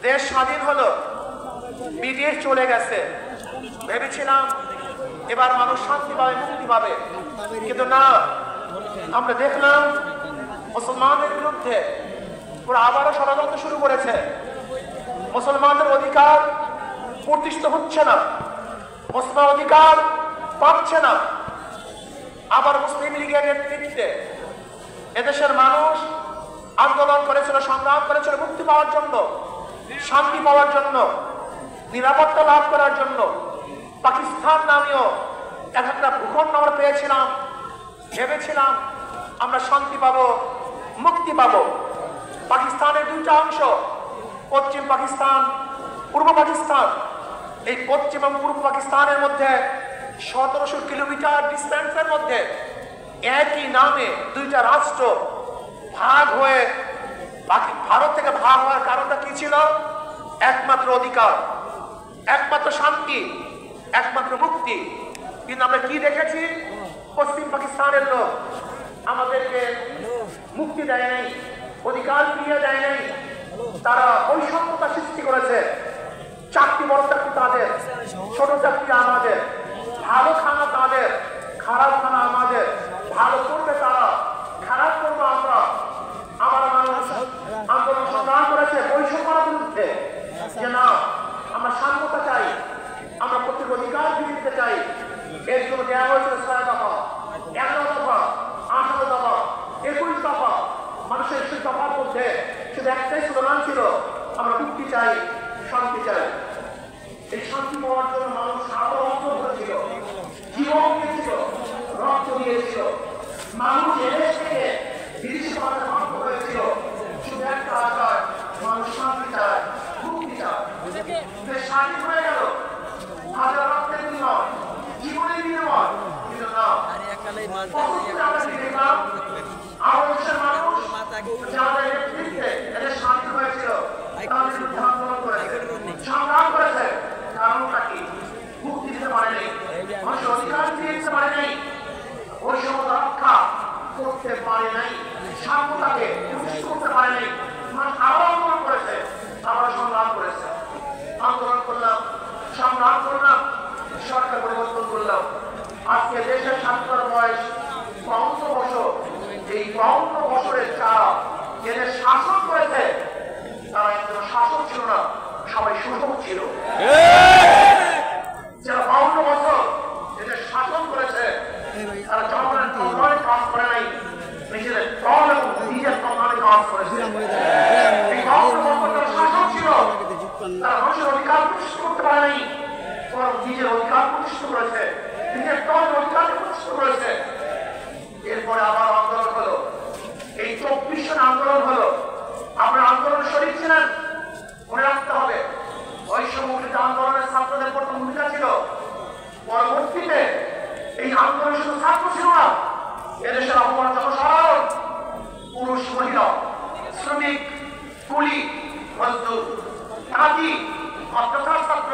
দেশ স্বাধীন হলো, ব্রিটিশ চলে গেছে, ভেবেছিলাম এবার মানুষ শান্তি পাবে, মুক্তি পাবে, কিন্তু না, আমরা দেখলাম মুসলমানদের বিরুদ্ধে ওরা আবারও ষড়যন্ত্র শুরু করেছে। মুসলমানদের অধিকার প্রতিষ্ঠিত হচ্ছে না, মুসলমান অধিকার পাচ্ছে না। আবার মুসলিম লীগের নেতৃত্বে এদেশের মানুষ আন্দোলন করেছিল, সংগ্রাম করেছিল মুক্তি পাওয়ার জন্য, শান্তি পাওয়ার জন্য, নিরাপত্তা লাভ করার জন্য। পাকিস্তান নামীয় একটা ভূখণ্ড আমরা পেয়েছিলাম, ভেবেছিলাম আমরা শান্তি পাবো, মুক্তি পাবো। পাকিস্তানের দুইটা অংশ, পশ্চিম পাকিস্তান, পূর্ব পাকিস্তান। এই পশ্চিম এবং পূর্ব পাকিস্তানের মধ্যে 1700 কিলোমিটার ডিস্টেন্সের মধ্যে একই নামে দুইটা রাষ্ট্র ভাগ হয়ে, ভারত থেকে ভাগ হওয়ার কারণটা কি ছিল? একমাত্র অধিকার, একমাত্র শান্তি, একমাত্র মুক্তি। কিন্তু আমরা কি দেখেছি? পশ্চিম পাকিস্তানের লোক আমাদেরকে মুক্তি দেয় নাই, অধিকার ফিরিয়ে দেয় নাই। তারা বৈষম্যতা সৃষ্টি করেছে। চাকরি বড় চাকরি তাদের, ছোট চাকরি আমাদের, ভালো খানা তাদের, খারাপ খানা আমাদের। ভালো করবে তারা, খারাপ করবো আমরা। আমার মানুষ আন্দোলন সংগ্রাম করেছে বৈষম্যের বিরুদ্ধে, যে না, আমরা সাম্যতা চাই, আমরা প্রত্যেক অধিকার ফিরিয়ে দিতে চাই। এর জন্য দেওয়া হয়েছিল 6 দফা, 11 দফা, 18 দফা, 21 দফা। মানুষের সেই দফার মধ্যে শুধু একটাই স্লোগান ছিল, আমরা মুক্তি চাই, শান্তি চাই। এই শান্তি পাওয়ার জন্য মানুষ আরো রক্ত করেছিল, জীবন দিয়েছিল, রক্ত দিয়েছিল। মানুষ এদেশ থেকে বিদেশি পাঠাতে বাধ্য হয়েছিল শুধু একটা আশায়, মানুষ শান্তি চায়, মুক্তি চায়। স্বাধীন হয়ে গেল হাজার রক্তের বিনিময়, জীবনের বিনিময়, কিন্তু না, আমরা দেখলাম আমাদের দেশের মানুষ যাদের নেতৃত্বে এদের স্বাধীন হয়েছিল, তাদের বিরুদ্ধে আন্দোলন করেছে, সংগ্রাম করেছে। কারণটা কি? মুক্তি দিতে পারেনি, মানুষের অধিকার ফিরিয়ে দিতে পারেনি, বৈষম্যতা রক্ষা করতে পারে নাই, সাম্যতাকে প্রতিষ্ঠিত করতে পারে নাই। মানুষ আরো আন্দোলন করেছে, আবার সংগ্রাম করেছে। আন্দোলন করলাম, সংগ্রাম করলাম, সরকার পরিবর্তন করলাম। আজকে দেশের স্বাধীনতার বয়স 52 বছর। এই 52 বছরের যারা এদের শাসন করেছে, তারা একজন শাসক ছিল না, সবাই শোষক ছিল। যারা 52 বছর এদের শাসন করেছে, তারা জনগণের কল্যাণে কাজ করে নাই, নিজেদের দল এবং নিজের কল্যাণে কাজ করেছে। এই 52 বছর যারা শাসক ছিল, তারা মানুষের অধিকার প্রতিষ্ঠিত করতে পারে নাই, বরং নিজের অধিকার প্রতিষ্ঠিত করেছে, নিজের দলের অধিকার প্রতিষ্ঠিত করেছে। এরপরে আবার আন্দোলন হলো, এই 24 সন আন্দোলন হলো। আপনারা আন্দোলন শরীর ছিলেন, মনে রাখতে হবে। ওই সমুদ্রিত আন্দোলনের ছাত্রদের প্রথম ভূমিকা ছিল। পরবর্তীতে এই আন্দোলন শুধু ছাত্র ছিল না, এদেশের অপমান জনসাধারণ, পুরুষ, মহিলা, শ্রমিক, কুলি, মজদুর, কাজী, মাদ্রাসার ছাত্র,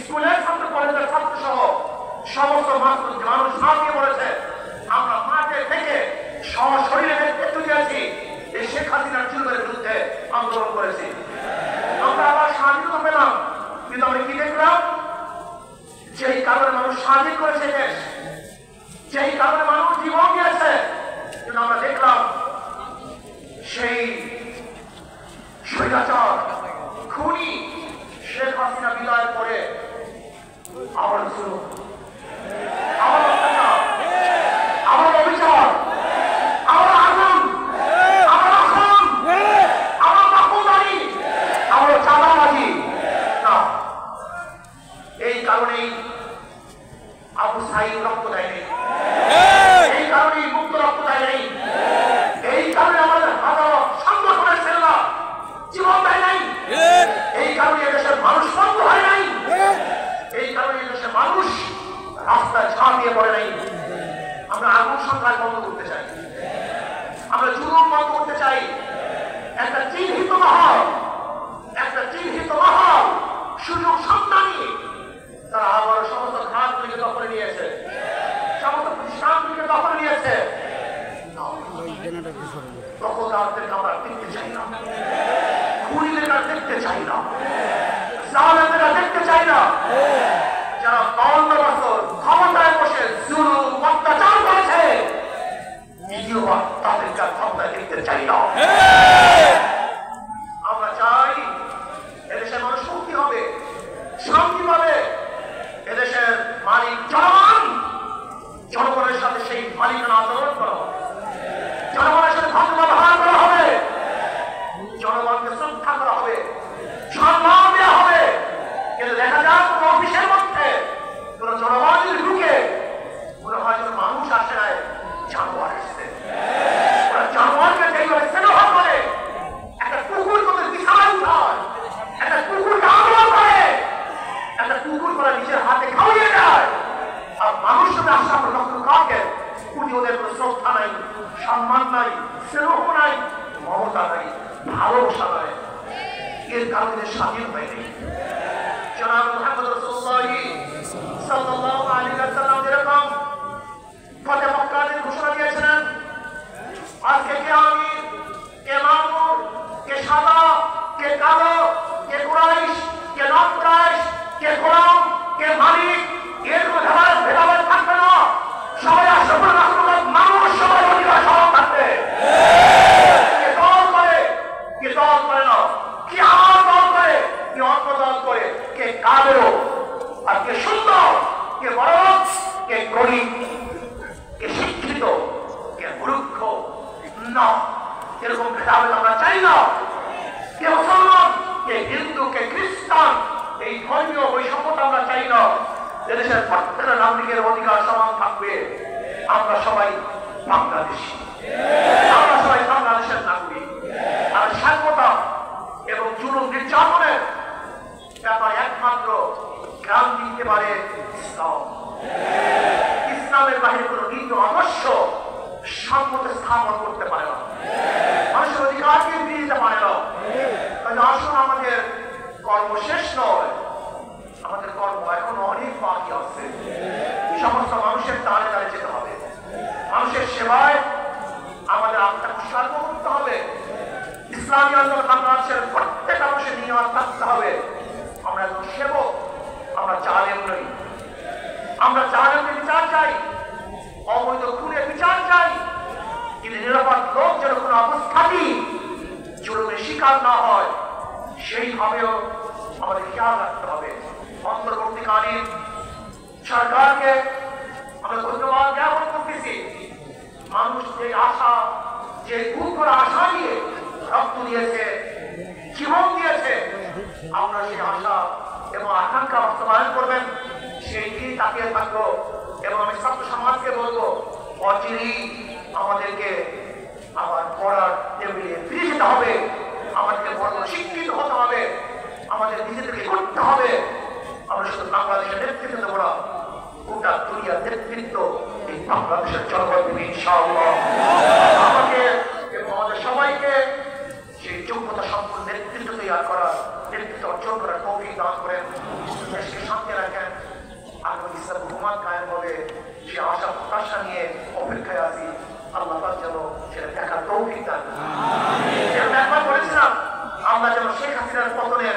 স্কুলের ছাত্র, কলেজের ছাত্র সহ সমস্ত মানুষ ঝাঁপিয়ে পড়েছে। আমরা মাঠে থেকে সশরীরে নেতৃত্ব দিয়েছি, এই শেখ হাসিনার জুলুমের বিরুদ্ধে আন্দোলন করেছি। আমরা আবার স্বাধীনতা পেলাম, কিন্তু আমরা কি দেখলাম? যেই কারণে মানুষ স্বাধীন করেছে দেশ, যেই কারণে মানুষ জীবন দিয়েছে, কিন্তু আমরা দেখলাম সেই স্বৈরাচার খুনি শেখ হাসিনা বিদায়ের পরে আবার শুরু, আবার অত্যাচার, আবার অবিচার, আবার আগুন, আবার আগুন, আবার বাকুদারি, আবার চাঁদাবাজি। না, এই কারণেই আবু সাইদ রক্ত দেয়নি, এই কারণেই মুক্ত রক্ত দেয়নি, এই কারণে আমাদের হাজারো সংগঠনের ছেলেরা জীবন দেয় খুনিদের দেখতে চাই না, জালেমদের দেখতে চাই না, যারা 52 বছর ক্ষমতায় বসে জুলুম অত্যাচার করেছে দ্বিতীয়বার তাদেরকে ক্ষমতায় দেখতে চাই না। আমরা চাই এদেশের মানুষ মুক্তি হবে, শান্তি পাবে। এদেশের মালিক জনগণ, জনগণের সাথে সেই মালিকানা আচরণ করা হবে, জনগণের সাথে ভদ্র ব্যবহার করা হবে, জনগণকে শ্রদ্ধা করা হবে, সম্মান দেওয়া হবে। কিন্তু দেখা যায় কোন অফিসের মধ্যে কোন জনগণ যদি ঢুকে মনে হয় যেন মানুষ আসে নাই, জানোয়ার এসছে। ওরা জানোয়ারকে যেভাবে স্নেহ করে, একটা কুকুর তোদের বিছানায় উঠায়, একটা কুকুরকে আদর করে, একটা কুকুর করে নিজের হাতে খাওয়িয়ে দেয়, আর মানুষ যদি আসে আমরা রক্ত খাওয়াকে উনি ওদের কোনো শ্রদ্ধা নাই, সম্মান নাই, স্নেহ নাই, মমতা নাই, ভালোবাসা নাই। এর কারণে স্বাধীন হয়নি। জনাব মুহাম্মদ রাসূলুল্লাহ সাল্লাল্লাহু আলাইহি ওয়াসাল্লাম যেরকম ফতে মক্কার ঘোষণা দিয়েছিলেন, আজকে কে আমির, কে মামুর, কে সাদা, কে কালো, কে কুরাইশ, কে নন কুরাইশ, কে গোলাম, কে মালিক, এর কোনো ভেদাভেদ থাকবে না। সবাই আসলে মানুষ, সবাই অধিকার সমান থাকবে। কে দল করে, কে দল করে না, কি আমার দল করে, কি অন্য দল করে, কে কালো আর কে সুন্দর, কে বড়, কে গরিব, কে শিক্ষিত, কে মূর্খ না, এরকম ভেদাভেদ আমরা চাই না। কে মুসলমান, কে হিন্দু, কে খ্রিস্টান, এই ধর্মীয় বৈষম্যতা আমরা চাই না। এদেশের প্রত্যেকটা নাগরিকের অধিকার সমান থাকবে। আমরা সবাই বাংলাদেশী, আমরা সবাই বাংলাদেশের নাগরিক। আর স্বাধীনতা এবং জুলুম নির্যাতনের ব্যাপারে একমাত্র গ্রাম দিতে পারে ইসলাম। ইসলামের বাহিরে কোন নীতি আদর্শ সম্মতি স্থাপন করতে পারে না, মানুষের অধিকারকে ফিরিয়ে দিতে পারে না। তাহলে আসুন, আমাদের কর্ম শেষ নয়, আমাদের কর্ম এখনো অনেক বাকি আছে। সমস্ত মানুষের তারে তারে যেতে হবে, মানুষের সেবায় আমাদের আত্মাকে উৎসর্গ করতে হবে। ইসলামী আন্দোলন বাংলাদেশের প্রত্যেক মানুষের নিয়ত থাকতে হবে। আমরা একজন সেবক, আমরা জালেম নই। আমরা জালেমের বিচার চাই, অবৈধ খুনের বিচার চাই, কিন্তু নিরাপদ লোক যেন কোনো অবস্থাতেই জুলুমের শিকার না হয় সেইভাবেও আমাদের খেয়াল রাখতে হবে। অন্তর্বর্তীকালীন সরকারকে আমরা ধন্যবাদ জ্ঞাপন করতেছি। মানুষ যে আশা, যে গুরুতর আশা নিয়ে রক্ত দিয়েছে, জীবন দিয়েছে, আমরা সেই আশা এবং আকাঙ্ক্ষা বাস্তবায়ন করবেন সেই দিন তাকিয়ে থাকবো। এবং আমি ছাত্র সমাজকে বলবো, অচিরেই আমাদেরকে আবার পড়ার টেবিলে ফিরে যেতে হবে, আমাদেরকে বড় শিক্ষিত হতে হবে, আমাদের নিজেদেরকে করতে হবে। আমরা শুধু বাংলাদেশের নেতৃত্ব দেবো না, গোটা দুনিয়ার নেতৃত্ব এই বাংলাদেশের জনগণ দেবে ইনশাআল্লাহ। আমাকে এবং আমাদের সবাইকে সেই যোগ্যতা সম্পন্ন নেতৃত্ব তৈরি করার, নেতৃত্ব অর্জন করার তৌফিক দান করেন, দেশকে শান্তি রাখেন। আগামী ইসলাম হুকুমত কায়েম হবে সে আশা প্রত্যাশা নিয়ে অপেক্ষায় আছি। আল্লাহ যেন সেটা দেখার তৌফিক দান। যেটা একবার বলেছিলাম, আমরা যেন শেখ হাসিনার পতনের